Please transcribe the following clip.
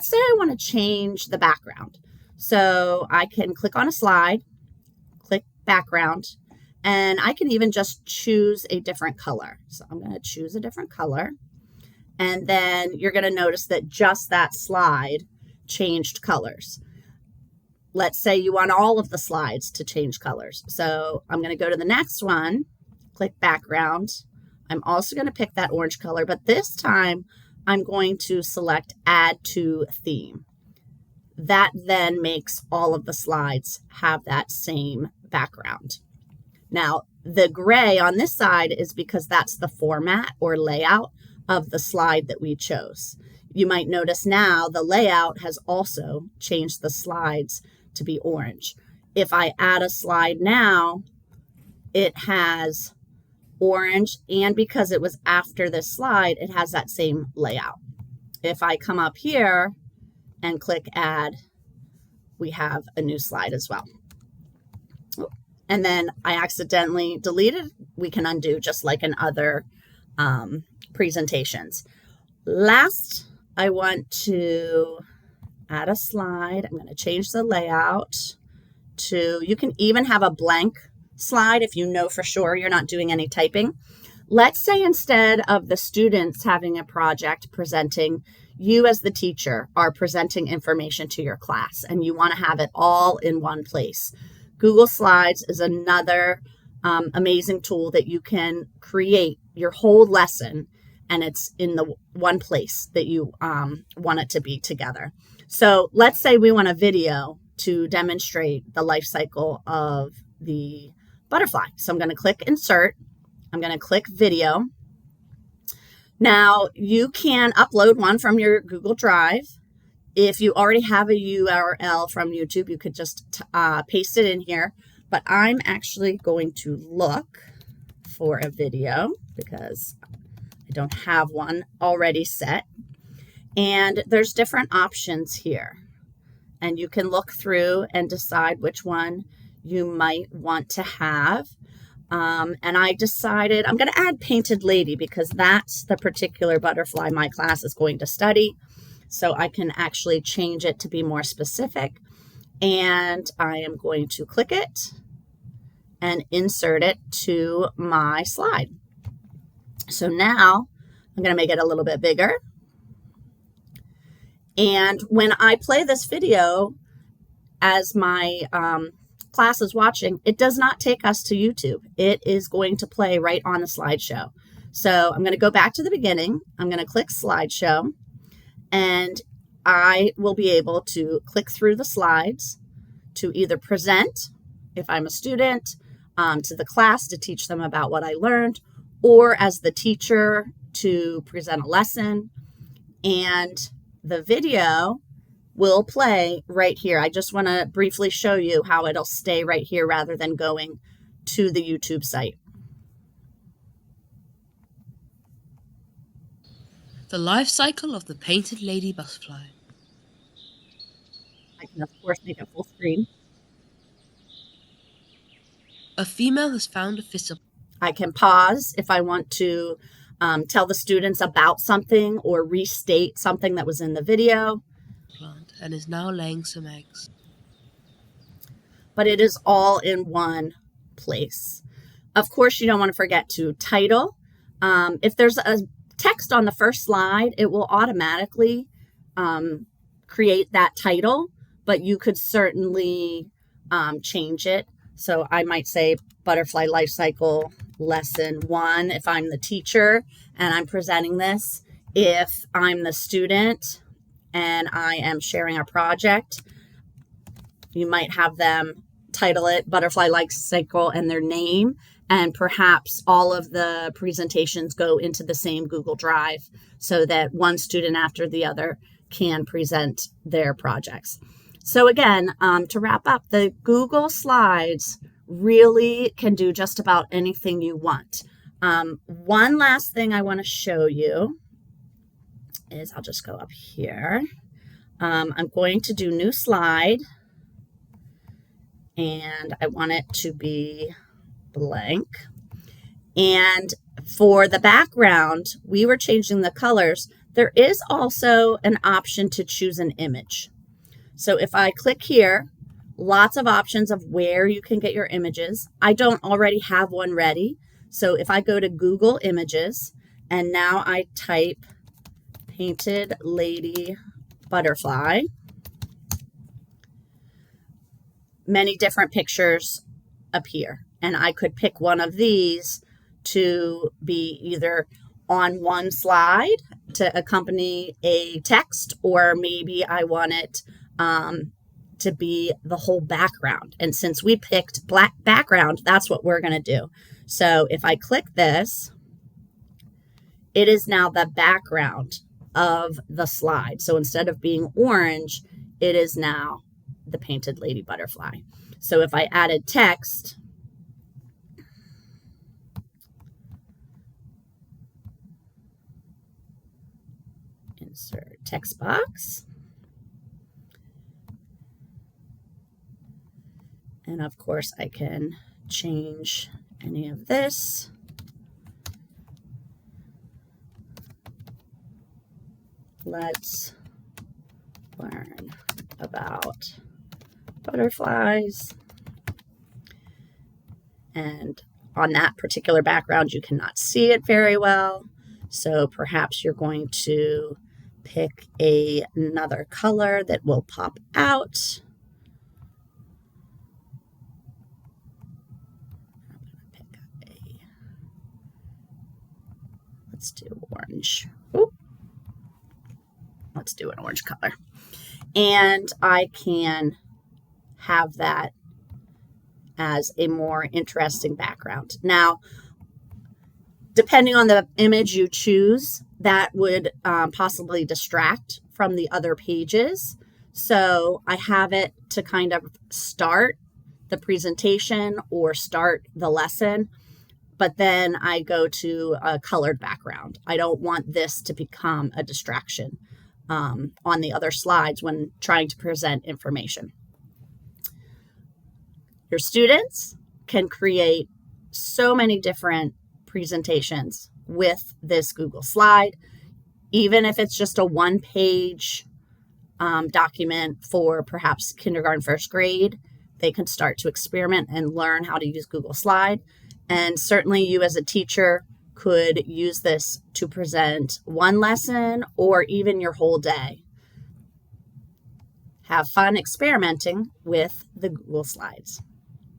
say I want to change the background. So I can click on a slide, click background, and I can even just choose a different color. So I'm going to choose a different color. And then you're going to notice that just that slide changed colors. Let's say you want all of the slides to change colors. So I'm going to go to the next one, click background. I'm also going to pick that orange color, but this time I'm going to select add to theme. That then makes all of the slides have that same background. Now, the gray on this side is because that's the format or layout of the slide that we chose. You might notice now the layout has also changed the slides to be orange. If I add a slide now, it has orange, and because it was after this slide, it has that same layout. If I come up here and click add, we have a new slide as well. And then I accidentally deleted. We can undo just like in other presentations. Last, I want to add a slide. I'm going to change the layout to, you can even have a blank slide if you know for sure you're not doing any typing. Let's say instead of the students having a project presenting, you as the teacher are presenting information to your class and you want to have it all in one place. Google Slides is another amazing tool that you can create your whole lesson and it's in the one place that you want it to be together. So let's say we want a video to demonstrate the life cycle of the butterfly. So I'm going to click insert. I'm going to click video. Now you can upload one from your Google Drive. If you already have a URL from YouTube, you could just paste it in here. But I'm actually going to look for a video because I don't have one already set. And there's different options here. And you can look through and decide which one you might want to have. And I decided I'm going to add Painted Lady because that's the particular butterfly my class is going to study. So I can actually change it to be more specific. And I am going to click it and insert it to my slide. So now I'm going to make it a little bit bigger. And when I play this video as my class is watching, it does not take us to YouTube. It is going to play right on the slideshow. So I'm going to go back to the beginning. I'm going to click slideshow and I will be able to click through the slides to either present, if I'm a student, to the class to teach them about what I learned, or as the teacher to present a lesson. And the video will play right here. I just want to briefly show you how it'll stay right here rather than going to the YouTube site. The life cycle of the Painted Lady butterfly. I can, of course, make it full screen. A female has found a thistle. I can pause if I want to tell the students about something or restate something that was in the video. Plant and is now laying some eggs. But it is all in one place. Of course, you don't want to forget to title. If there's a text on the first slide, it will automatically create that title, but you could certainly change it. So I might say Butterfly Life Cycle Lesson 1 if I'm the teacher and I'm presenting this. If I'm the student and I am sharing a project, you might have them title it Butterfly Life Cycle and their name, and perhaps all of the presentations go into the same Google Drive so that one student after the other can present their projects. So again, to wrap up, the Google Slides really can do just about anything you want. One last thing I want to show you is, I'll just go up here. I'm going to do new slide, and I want it to be blank. And for the background, we were changing the colors. There is also an option to choose an image. So if I click here, lots of options of where you can get your images. I don't already have one ready. So if I go to Google Images and now I type painted lady butterfly, many different pictures appear. And I could pick one of these to be either on one slide to accompany a text, or maybe I want it to be the whole background. And since we picked black background, that's what we're going to do. So if I click this, it is now the background of the slide. So instead of being orange, it is now the painted lady butterfly. So if I added text, insert text box, and of course I can change any of this. Let's learn about butterflies. And on that particular background, you cannot see it very well. So perhaps you're going to pick another color that will pop out. Let's do orange. Ooh. Let's do an orange color. And I can have that as a more interesting background. Now, depending on the image you choose, that would possibly distract from the other pages. So I have it to kind of start the presentation or start the lesson, but then I go to a colored background. I don't want this to become a distraction on the other slides when trying to present information. Your students can create so many different presentations with this Google Slide, even if it's just a one-page document for perhaps kindergarten, first grade. They can start to experiment and learn how to use Google Slide. And certainly you as a teacher could use this to present one lesson or even your whole day. Have fun experimenting with the Google Slides.